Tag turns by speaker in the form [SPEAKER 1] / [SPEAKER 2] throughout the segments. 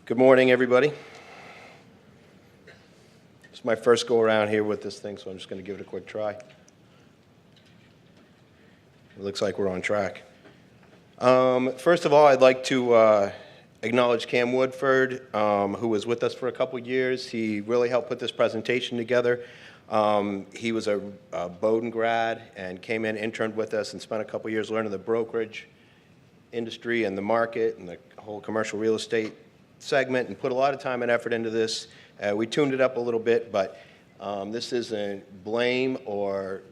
[SPEAKER 1] Good morning, everybody. It's my first go around here with this thing, so I'm just going to give it a quick try. It looks like we're on track. First of all, I'd like to acknowledge Cam Woodford, who was with us for a couple years. He really helped put this presentation together. He was a Bowdoin grad and came in, interned with us, and spent a couple years learning the brokerage industry and the market and the whole commercial real estate segment, and put a lot of time and effort into this. We tuned it up a little bit, but this isn't blame or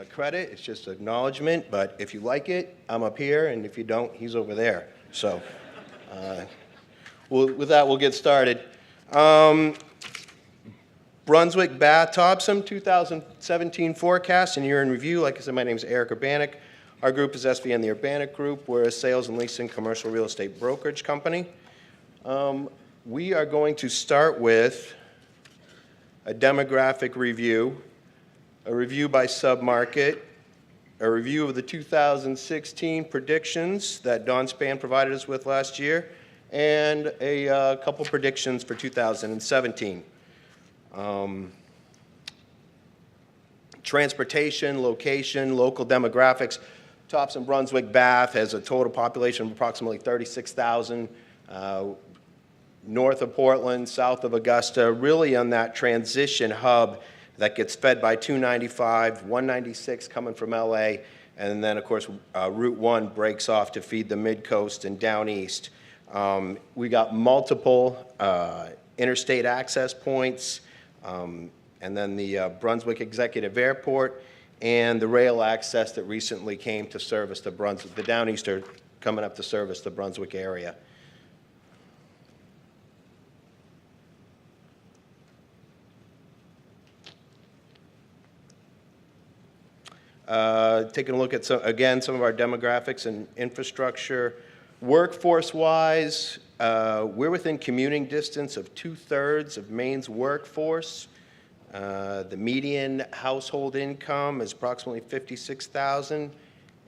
[SPEAKER 1] credit. It's just acknowledgement. But if you like it, I'm up here, and if you don't, he's over there. So with that, we'll get started. Brunswick, Bath, Topsham, 2017 forecast and year in review. Like I said, my name is Erik Urbanek. Our group is SVN, the Urbanek Group. We're a sales and leasing commercial real estate brokerage company. We are going to start with a demographic review, a review by submarket, a review of the 2016 predictions that Don Span provided us with last year, and a couple predictions for 2017. Transportation, location, local demographics. Topsham, Brunswick, Bath has a total population of approximately 36,000. North of Portland, south of Augusta, really on that transition hub that gets fed by 295, 196 coming from LA, and then of course Route 1 breaks off to feed the mid-coast and down east. We got multiple interstate access points, and then the Brunswick Executive Airport, and the rail access that recently came to service the Brunswick, the Downeaster coming up to service the Brunswick area. Taking a look at, some of our demographics and infrastructure. Workforce-wise, we're within commuting distance of 2/3 of Maine's workforce. The median household income is approximately $56,000,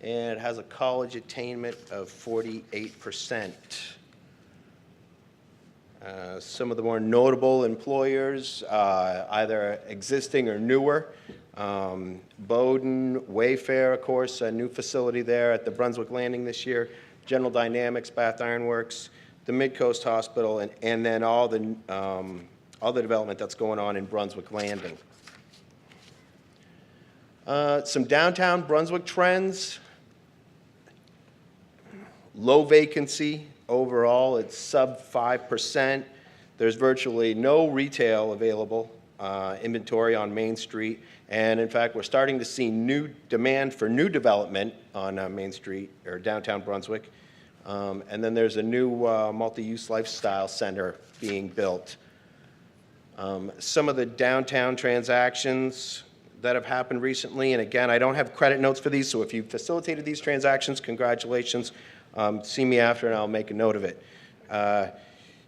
[SPEAKER 1] and it has a college attainment of 48%. Some of the more notable employers, either existing or newer. Bowdoin, Wayfair, of course, a new facility there at the Brunswick Landing this year, General Dynamics, Bath Iron Works, the Mid-Coast Hospital, and then all the development that's going on in Brunswick Landing. Some downtown Brunswick trends. Low vacancy overall, it's sub 5%. There's virtually no retail available inventory on Main Street. And in fact, we're starting to see new demand for new development on Main Street, or downtown Brunswick. And then there's a new multi-use lifestyle center being built. Some of the downtown transactions that have happened recently, and again, I don't have credit notes for these, so if you facilitated these transactions, congratulations. See me after and I'll make a note of it.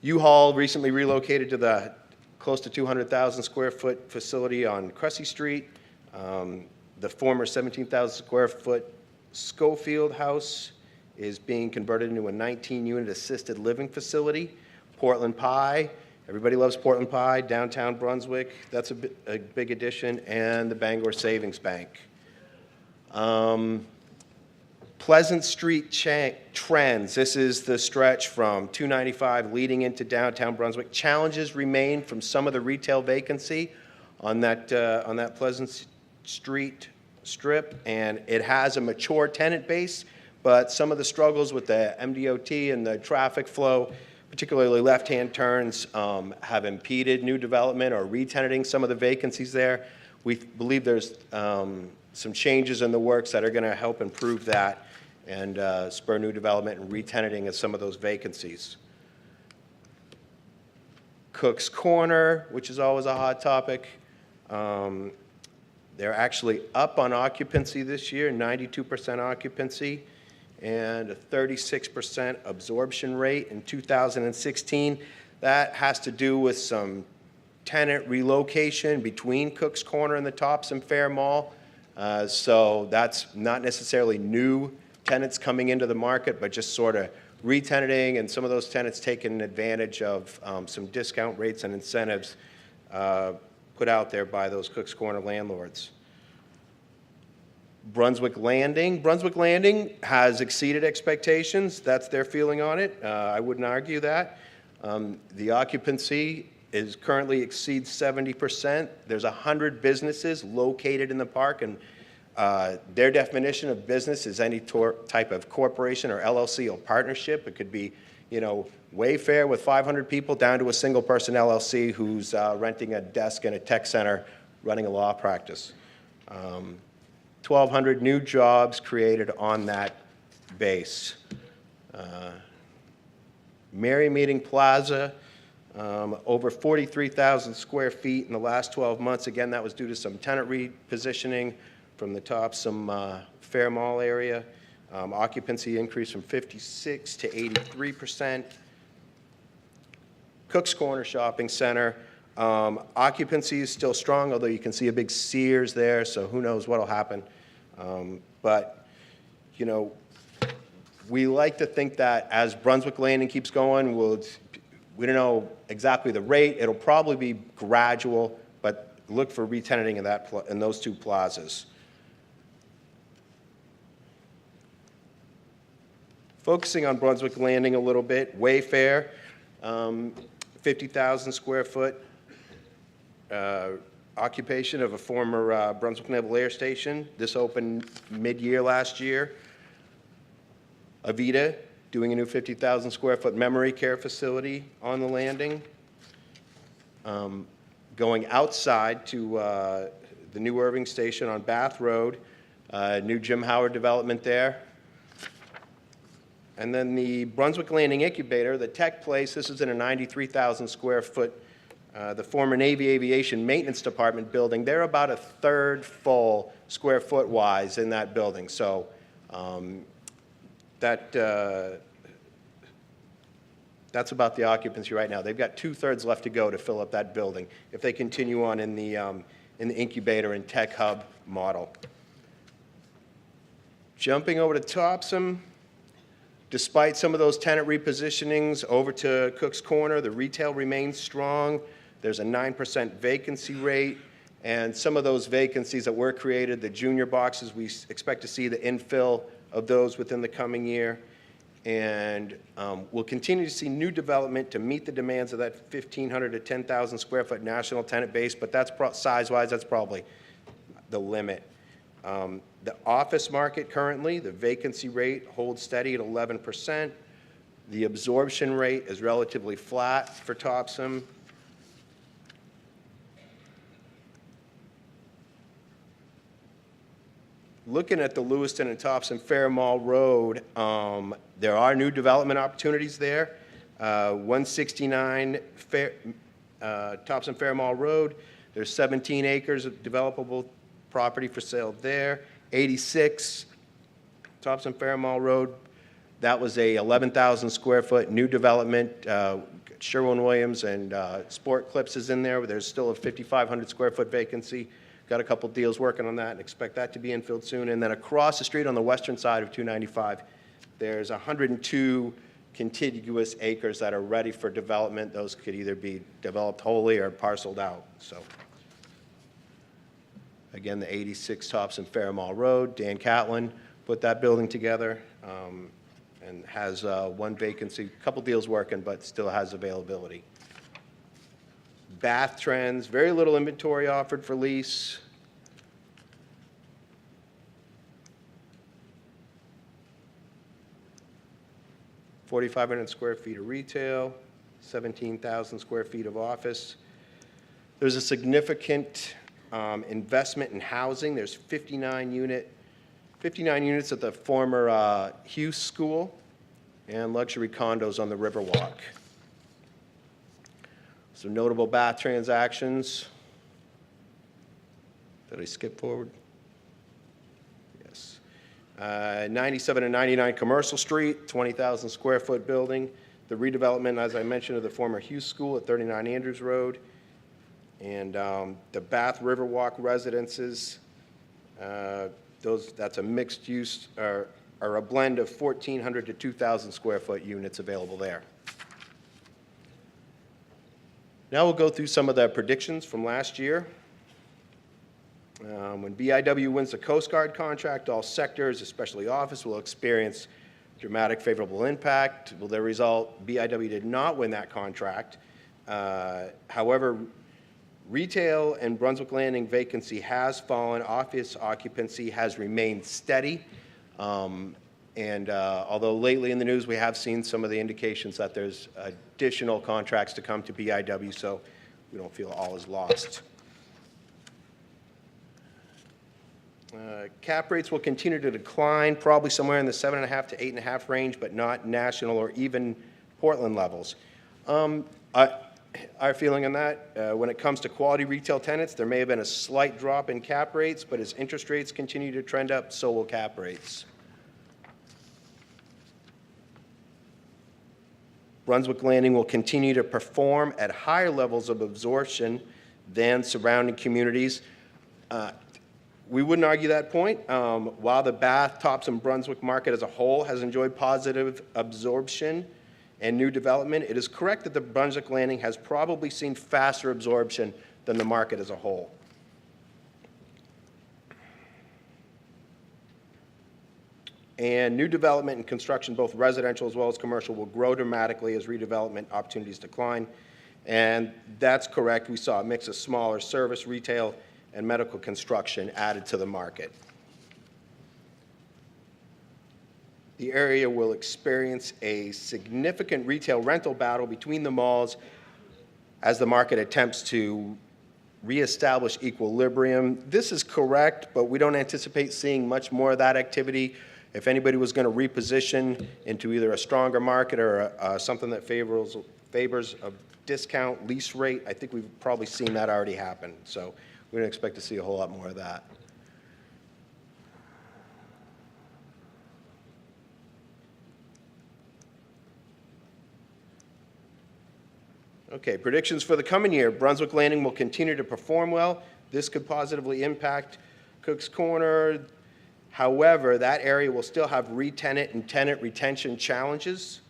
[SPEAKER 1] U-Haul recently relocated to the close to 200,000 square foot facility on Cressy Street. The former 17,000 square foot Schofield House is being converted into a 19-unit assisted living facility. Portland Pie, everybody loves Portland Pie, downtown Brunswick, that's a big addition, and the Bangor Savings Bank. Pleasant Street trends. This is the stretch from 295 leading into downtown Brunswick. Challenges remain from some of the retail vacancy on that Pleasant Street strip, and it has a mature tenant base, but some of the struggles with the MDOT and the traffic flow, particularly left-hand turns, have impeded new development or re-tenanting some of the vacancies there. We believe there's some changes in the works that are going to help improve that and spur new development and re-tenanting of some of those vacancies. Cook's Corner, which is always a hot topic. They're actually up on occupancy this year, 92% occupancy, and a 36% absorption rate in 2016. That has to do with some tenant relocation between Cook's Corner and the Topsham Fair Mall. So that's not necessarily new tenants coming into the market, but just sort of re-tenanting, and some of those tenants taking advantage of some discount rates and incentives put out there by those Cook's Corner landlords. Brunswick Landing. Brunswick Landing has exceeded expectations. That's their feeling on it. I wouldn't argue that. The occupancy is currently exceeds 70%. There's 100 businesses located in the park, and their definition of business is any type of corporation or LLC or partnership. It could be, you know, Wayfair with 500 people down to a single person LLC who's renting a desk in a tech center, running a law practice. 1,200 new jobs created on that base. Mary Meeting Plaza, over 43,000 square feet in the last 12 months. Again, that was due to some tenant repositioning from the Topsham Fair Mall area. Occupancy increased from 56 to 83%. Cook's Corner Shopping Center, occupancy is still strong, although you can see a big Sears there, so who knows what'll happen. But, you know, we like to think that as Brunswick Landing keeps going, we don't know exactly the rate. It'll probably be gradual, but look for re-tenanting in those two plazas. Focusing on Brunswick Landing a little bit, Wayfair, 50,000 square foot occupation of a former Brunswick Naval Air Station. This opened mid-year last year. Avita, doing a new 50,000 square foot memory care facility on the landing. Going outside to the new Irving Station on Bath Road, new Jim Howard development there. And then the Brunswick Landing Incubator, the tech place, this is in a 93,000 square foot, the former Navy Aviation Maintenance Department building. They're about a third full square foot wise in that building. So that's about the occupancy right now. They've got 2/3 left to go to fill up that building if they continue on in the incubator and tech hub model. Jumping over to Topsham. Despite some of those tenant repositionings over to Cook's Corner, the retail remains strong. There's a 9% vacancy rate, and some of those vacancies that were created, the junior boxes, we expect to see the infill of those within the coming year. And we'll continue to see new development to meet the demands of that 1,500 to 10,000 square foot national tenant base, but that's size-wise, that's probably the limit. The office market currently, the vacancy rate holds steady at 11%. The absorption rate is relatively flat for Topsham. Looking at the Lewiston and Topsham Fair Mall Road, there are new development opportunities there. 169 Topsham Fair Mall Road, there's 17 acres of developable property for sale there. 86 Topsham Fair Mall Road, that was a 11,000 square foot new development. Sherwin-Williams and Sport Clips is in there, but there's still a 5,500 square foot vacancy. Got a couple deals working on that and expect that to be infilled soon. And then across the street on the western side of 295, there's 102 contiguous acres that are ready for development. Those could either be developed wholly or parceled out. So. Again, the 86 Topsham Fair Mall Road, Dan Catlin put that building together and has one vacancy, a couple deals working, but still has availability. Bath Trends, very little inventory offered for lease. $4,500 square feet of retail, 17,000 square feet of office. There's a significant investment in housing. There's 59 units at the former Hughes School and luxury condos on the Riverwalk. Some notable Bath transactions. Did I skip forward? Yes. 97 and 99 Commercial Street, 20,000 square foot building. The redevelopment, as I mentioned, of the former Hughes School at 39 Andrews Road. And the Bath Riverwalk residences, that's a mixed use, are a blend of 1,400 to 2,000 square foot units available there. Now we'll go through some of the predictions from last year. When BIW wins the Coast Guard contract, all sectors, especially office, will experience dramatic favorable impact. Will there result? BIW did not win that contract. However, retail and Brunswick Landing vacancy has fallen. Office occupancy has remained steady. Although lately in the news we have seen some of the indications that there's additional contracts to come to BIW, so we don't feel all is lost. Cap rates will continue to decline, probably somewhere in the 7.5 to 8.5 range, but not national or even Portland levels. Our feeling on that, when it comes to quality retail tenants, there may have been a slight drop in cap rates, but as interest rates continue to trend up, so will cap rates. Brunswick Landing will continue to perform at higher levels of absorption than surrounding communities. We wouldn't argue that point. While the Bath, Topsham, Brunswick market as a whole has enjoyed positive absorption and new development, it is correct that the Brunswick Landing has probably seen faster absorption than the market as a whole. And new development and construction, both residential as well as commercial, will grow dramatically as redevelopment opportunities decline. And that's correct. We saw a mix of smaller service, retail, and medical construction added to the market. The area will experience a significant retail rental battle between the malls as the market attempts to reestablish equilibrium. This is correct, but we don't anticipate seeing much more of that activity. If anybody was going to reposition into either a stronger market or something that favors a discount lease rate, I think we've probably seen that already happen. So we don't expect to see a whole lot more of that. Okay, predictions for the coming year. Brunswick Landing will continue to perform well. This could positively impact Cook's Corner. However, that area will still have re-tenant and tenant retention challenges.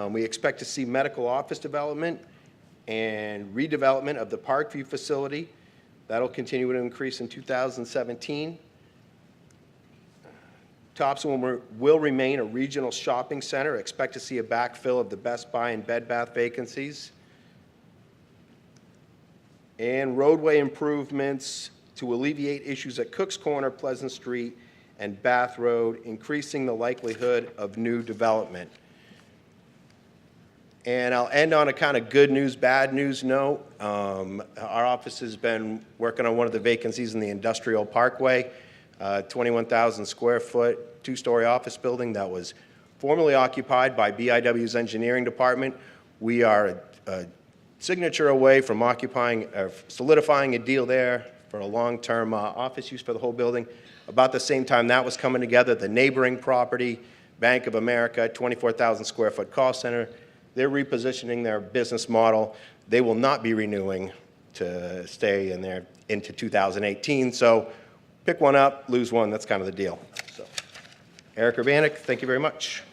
[SPEAKER 1] We expect to see medical office development and redevelopment of the Parkview facility. That'll continue to increase in 2017. Topsham will remain a regional shopping center. Expect to see a backfill of the Best Buy and Bed Bath vacancies. And roadway improvements to alleviate issues at Cook's Corner, Pleasant Street, and Bath Road, increasing the likelihood of new development. And I'll end on a kind of good news, bad news note. Our office has been working on one of the vacancies in the Industrial Parkway, 21,000 square foot, two-story office building that was formerly occupied by BIW's engineering department. We are a signature away from solidifying a deal there for a long-term office use for the whole building. About the same time that was coming together, the neighboring property, Bank of America, 24,000 square foot call center, they're repositioning their business model. They will not be renewing to stay in there into 2018. So pick one up, lose one. That's kind of the deal. So, Erik Urbanek, thank you very much.